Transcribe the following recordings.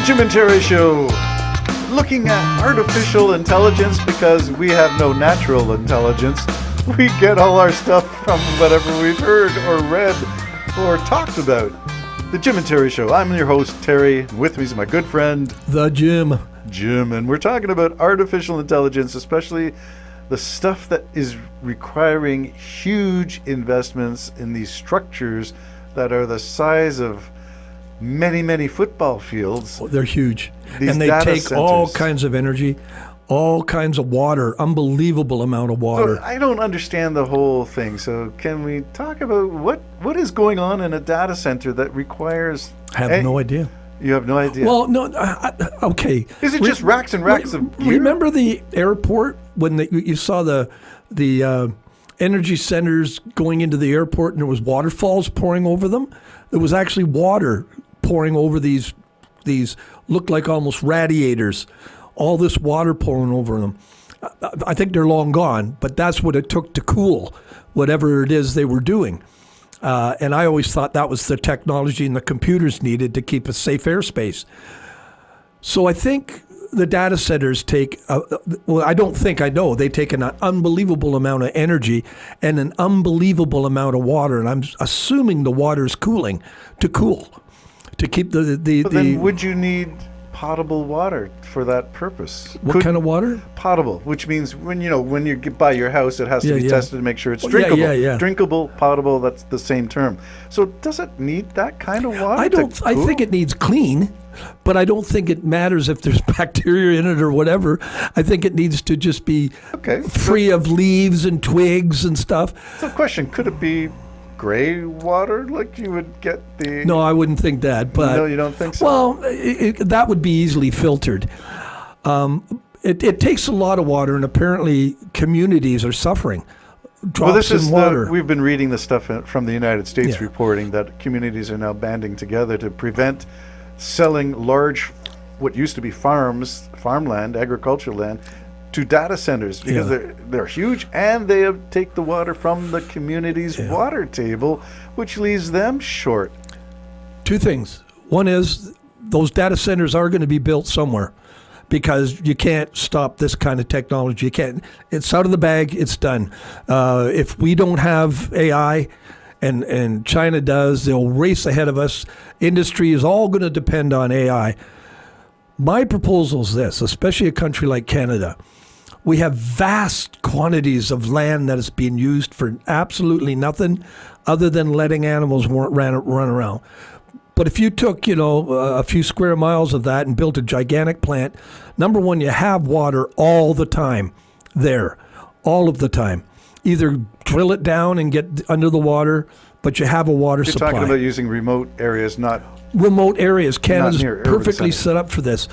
Jim and Terry Show, looking at artificial intelligence because we have no natural intelligence. We get all our stuff from whatever we've heard or read or talked about. The Jim and Terry Show. I'm your host, Terry. With me is my good friend, the Jim. And we're talking about artificial intelligence, especially the stuff that is requiring huge investments in these structures that are the size of many football fields. They're huge. These and they data take centers. all kinds of energy, all kinds of water, unbelievable amount of water. So I don't understand the whole thing. So can we talk about what is going on in a data center that requires... I have no idea. You have no idea? Well, no, okay. Is it just racks and racks of gear? Remember the airport when you saw the energy centers going into the airport and there was waterfalls pouring over them? There was actually water pouring over these looked like almost radiators. All this water pouring over them. I think they're long gone, but that's what it took to cool whatever it is they were doing. And I always thought that was the technology and the computers needed to keep a safe airspace. So I think the data centers take, I know they take an unbelievable amount of energy and an unbelievable amount of water. And I'm assuming the water is cooling to cool, to keep But then would you need potable water for that purpose? What kind of water? Potable, which means when you get by your house, it has to be tested to make sure it's drinkable. Yeah. Drinkable, potable, that's the same term. So does it need that kind of water? I think it needs clean, but I don't think it matters if there's bacteria in it or whatever. I think it needs to just be free of leaves and twigs and stuff. So question, could it be gray water like you would get the... No, I wouldn't think that. But no, you don't think so? Well, that would be easily filtered. It takes a lot of water, and apparently communities are suffering. Drops in water. We've been reading the stuff from the United States reporting that communities are now banding together to prevent selling large, what used to be farmland, agricultural land, to data centers because they're huge and they take the water from the community's water table, which leaves them short. Two things. One is those data centers are going to be built somewhere because you can't stop this kind of technology. You can't. It's out of the bag. It's done. If we don't have AI and China does, they'll race ahead of us. Industry is all going to depend on AI. My proposal is this, especially a country like Canada. We have vast quantities of land that is being used for absolutely nothing other than letting animals run around. But if you took, a few square miles of that and built a gigantic plant, number one, you have water all the time there, all of the time. Either drill it down and get under the water, but you have a water supply. You're talking about using remote areas, not... Remote areas. Canada's perfectly centers. set up for this.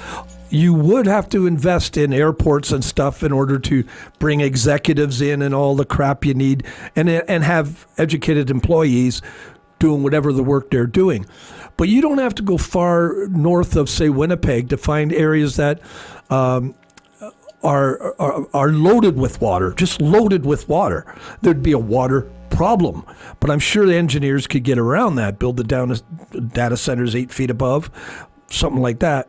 You would have to invest in airports and stuff in order to bring executives in and all the crap you need and have educated employees doing whatever the work they're doing. But you don't have to go far north of, say, Winnipeg to find areas that are loaded with water, just loaded with water. There'd be a water problem. But I'm sure the engineers could get around that, build the data centers 8 feet above, something like that.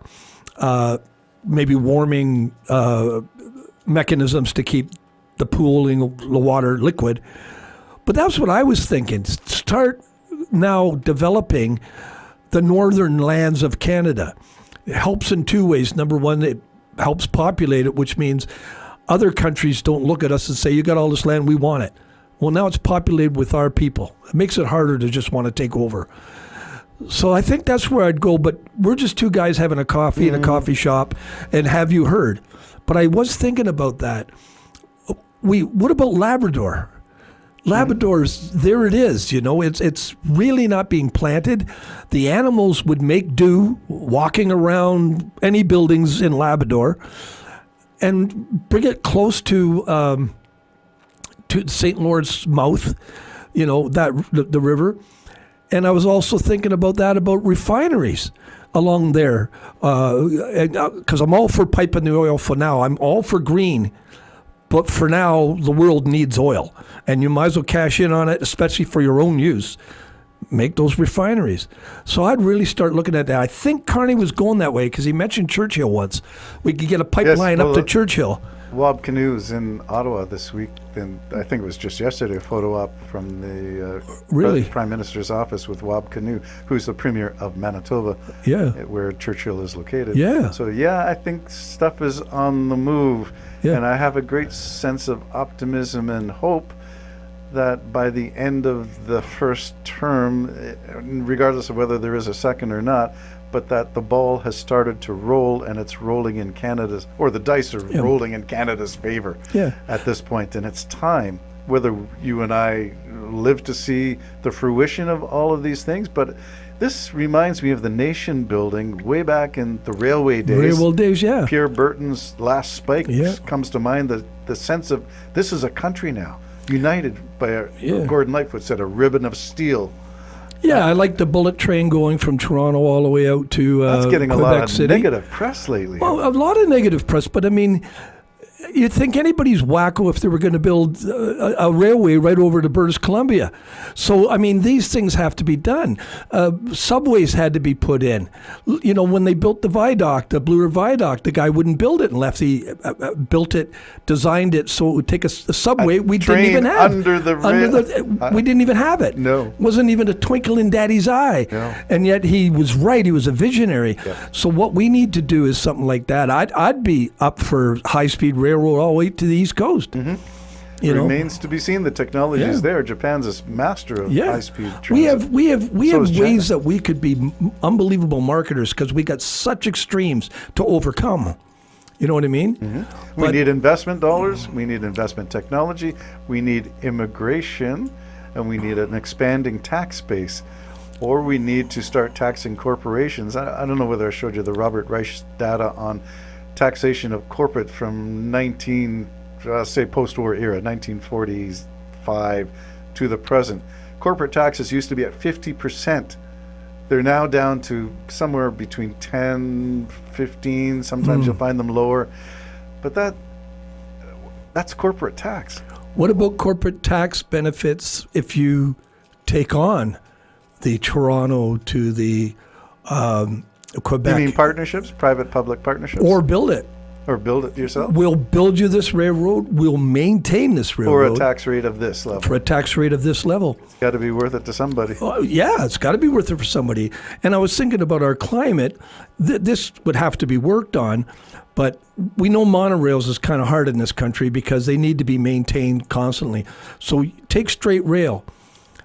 Maybe warming mechanisms to keep the pooling of the water liquid. But that's what I was thinking. Start now developing the northern lands of Canada. It helps in two ways. Number one, it helps populate it, which means other countries don't look at us and say, you got all this land, we want it. Well, now it's populated with our people. It makes it harder to just want to take over. So I think that's where I'd go, but we're just two guys having a coffee in a coffee shop, and have you heard? But I was thinking about that. What about Labrador? Labrador's, there it is, it's really not being planted. The animals would make do walking around any buildings in Labrador and bring it close to St. Lawrence mouth, the river. And I was also thinking about refineries along there, because I'm all for piping the oil for now. I'm all for green, but for now, the world needs oil, and you might as well cash in on it, especially for your own use. make those refineries. So I'd really start looking at that. I think Carney was going that way because he mentioned Churchill once. We could get a pipeline up to Churchill. Wab Canoe's in Ottawa this week, and I think it was just yesterday, a photo op from the Prime Minister's office with Wab Canoe, who's the Premier of Manitoba, where Churchill is located. Yeah. So, I think stuff is on the move, and I have a great sense of optimism and hope that by the end of the first term, regardless of whether there is a second or not, but that the ball has started to roll, and it's rolling in Canada's, or the dice are rolling in Canada's favor at this point. And it's time, whether you and I live to see the fruition of all of these things. But this reminds me of the nation building way back in the railway days. Pierre Burton's last spike comes to mind, the sense of this is a country now, united by, Gordon Lightfoot said, a ribbon of steel. Yeah, I like the bullet train going from Toronto all the way out to that's getting Quebec a lot of City. Negative press lately. Well, a lot of negative press, but I mean, you'd think anybody's wacko if they were going to build a railway right over to British Columbia. So, I mean, these things have to be done. Subways had to be put in. You know, when they built the viaduct, the Bloor Viaduct, the guy wouldn't build it unless he built it, designed it so it would take a subway we didn't even have. We didn't even have it. No. Wasn't even a twinkle in Daddy's eye. No. And yet he was right. He was a visionary. Yeah. So what we need to do is something like that. I'd be up for high-speed railroad all the way to the East Coast. Mm-hmm. Remains to be seen. The technology is there. Japan's a master of high-speed transit. We have ways that we could be unbelievable marketers because we got such extremes to overcome. You know what I mean? Mm-hmm. We need investment dollars. We need investment technology. We need immigration, and we need an expanding tax base. Or we need to start taxing corporations. I don't know whether I showed you the Robert Reich data on taxation of corporate from post-war era, 1945 to the present. Corporate taxes used to be at 50%. They're now down to somewhere between 10, 15. Sometimes you'll find them lower. But that's corporate tax. What about corporate tax benefits if you take on the Toronto to the Quebec? You mean partnerships, private-public partnerships? Or build it. Or build it yourself? We'll build you this railroad. We'll maintain this railroad. For a tax rate of this level. For a tax rate of this level. It's got to be worth it to somebody. It's got to be worth it for somebody. And I was thinking about our climate. This would have to be worked on. But we know monorails is kind of hard in this country because they need to be maintained constantly. So take straight rail.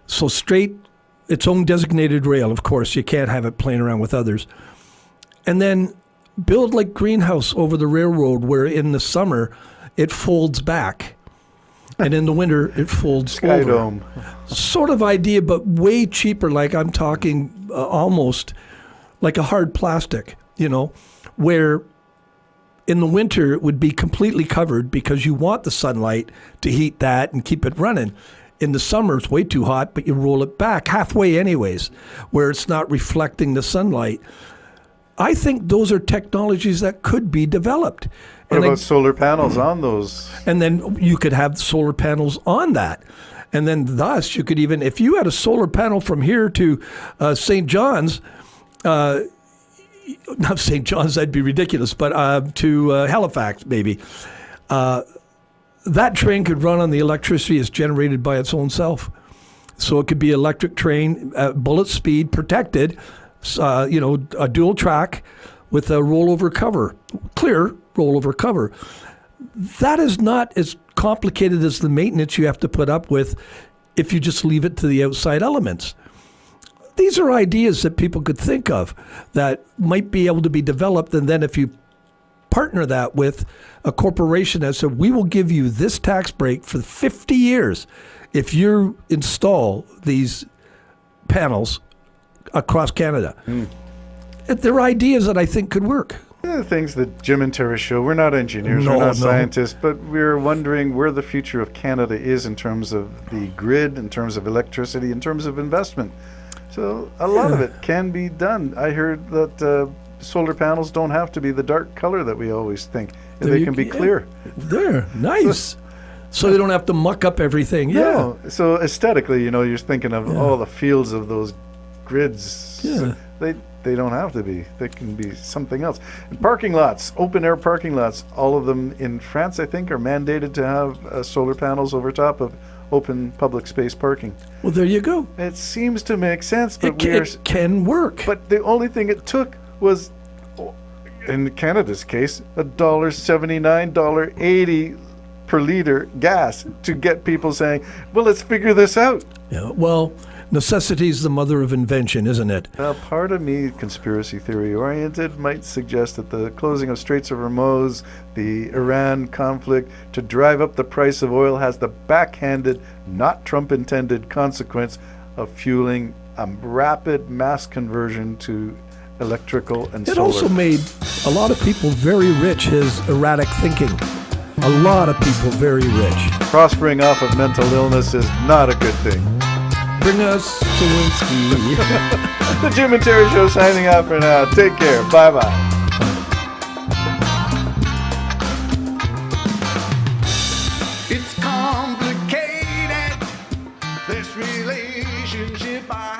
So straight, its own designated rail, of course. You can't have it playing around with others. And then build like greenhouse over the railroad where in the summer it folds back and in the winter it folds Sky over. Dome. Sort of idea, but way cheaper. Like I'm talking almost like a hard plastic, where in the winter it would be completely covered because you want the sunlight to heat that and keep it running. In the summer, it's way too hot, but you roll it back halfway anyways, where it's not reflecting the sunlight. I think those are technologies that could be developed. What about solar panels on those? And then you could have solar panels on that. And then thus you could even, if you had a solar panel from here to St. John's, not St. John's, that'd be ridiculous, but to Halifax maybe, that train could run on the electricity it's generated by its own self. So it could be electric train, bullet speed, protected, a dual track with a rollover cover, clear rollover cover. That is not as complicated as the maintenance you have to put up with if you just leave it to the outside elements. These are ideas that people could think of that might be able to be developed, and then if you partner that with a corporation that said, we will give you this tax break for 50 years if you install these panels across Canada. They're ideas that I think could work. The things that Jim and Terry show, we're not engineers, we're not scientists, but we're wondering where the future of Canada is in terms of the grid, in terms of electricity, in terms of investment. So a lot of it can be done. I heard that solar panels don't have to be the dark color that we always think. They can be clear. There, nice. so they don't have to muck up everything. Yeah. No. So aesthetically, you're thinking of all the fields of those grids. Yeah. They don't have to be. They can be something else. And parking lots, open air parking lots, all of them in France, I think, are mandated to have solar panels over top of open public space parking. Well, there you go. It seems to make sense, but It can work. But the only thing it took was, in Canada's case, $1.79, $1.80 per liter gas to get people saying, well, let's figure this out. Yeah, well, necessity is the mother of invention, isn't it? Part of me, conspiracy theory oriented, might suggest that the closing of Straits of Hormuz, the Iran conflict, to drive up the price of oil has the backhanded, not Trump intended consequence of fueling a rapid mass conversion to electrical and It solar. also made a lot of people very rich, his erratic thinking. A lot of people very rich. Prospering off of mental illness is not a good thing. Bring us Lewinsky. The Jim and Terry Show signing out for now. Take care. Bye-bye. It's complicated, this relationship I